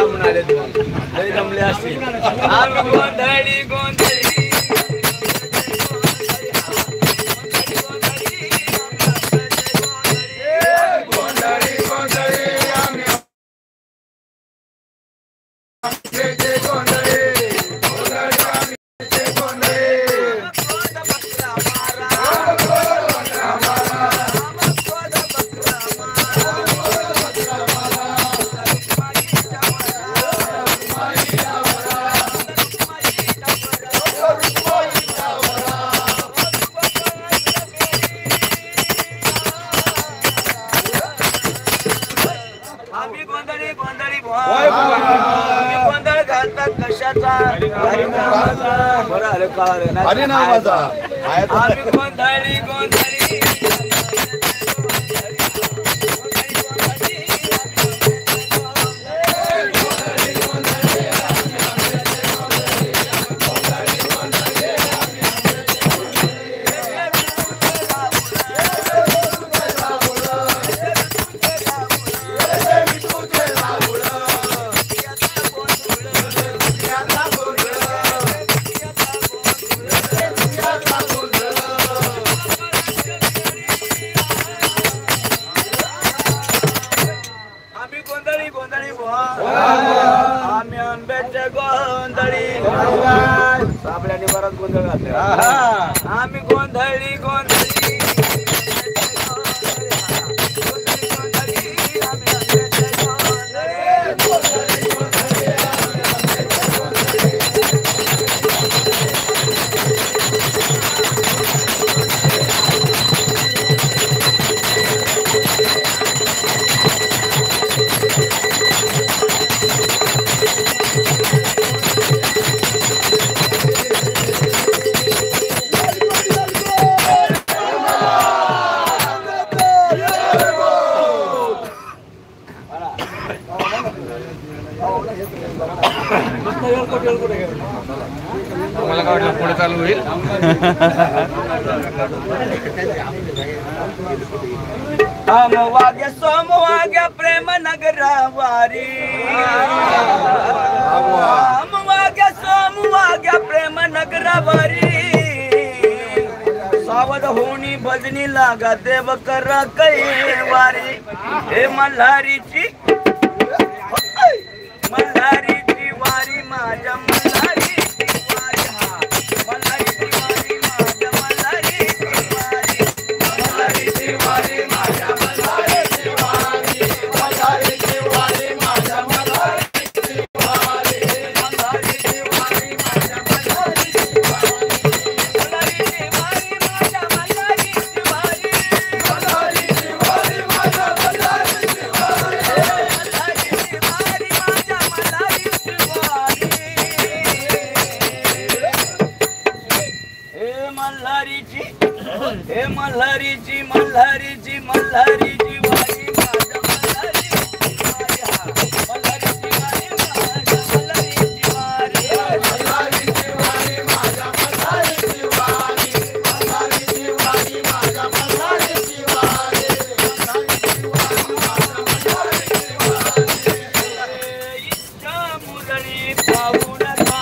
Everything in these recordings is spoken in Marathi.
म्हणाले लय जमले असतील आम्ही गोंधळी गोंधळी अरे नावाचा आम्ही गोंधळी गोंधळी आम्ही आंब्याच्या गोंधळी सापड्याने बराच गोंधळ घातले आम्ही गोंधळी गोंधळी मला काय वाटलं पुढे चालू होईल वाग्या सोमवाग्या प्रेम नगरावारी वाग्या सोमवाग्या प्रेम नगरावारी सावध होणी भजनी लागा देव करा कैवारी हे मल्हारीची मल्हारीची वारी माझ्या मल्हारीची वारी मल्हारीची वारी माझ्या मल्हारीची वारी मल्हारीची वारी माझ्या मल्हारीची वारी मल्हारीची वारी माझ्या मल्हारीची वारी मल्हारीची वारी माझ्या मल्हारीची वारी मल्हारीची वारी माझ्या मल्हारीची वारी मल्हारीची वारी माझ्या मल्हारीची वारी हे मल्हारीची मल्हारीची मल्हारीची वारी माझ्या मल्हारीची वारी मल्हारीची वारी मल्हारीची वारी माझ्या मल्हारीची वारी मल्हारीची वारी माझ्या मल्हारीची वारी मल्हारीची वारी माझ्या मल्हारीची वारी इच्छा मुरळी पाहू नका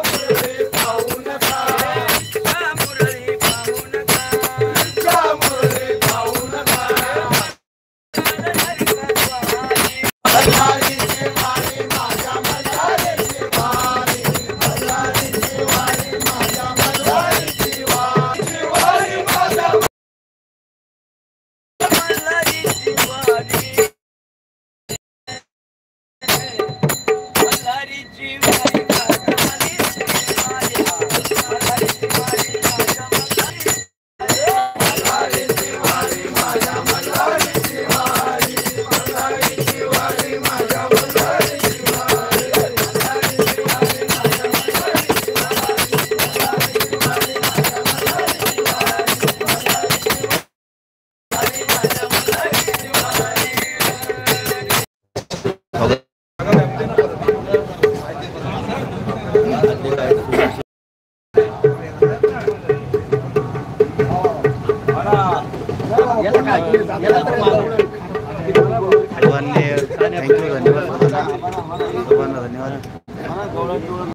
मुरळी पाहू नका मुरळी पाहू नका धन्यवाद सर्वांना. सर्वांना धन्यवाद.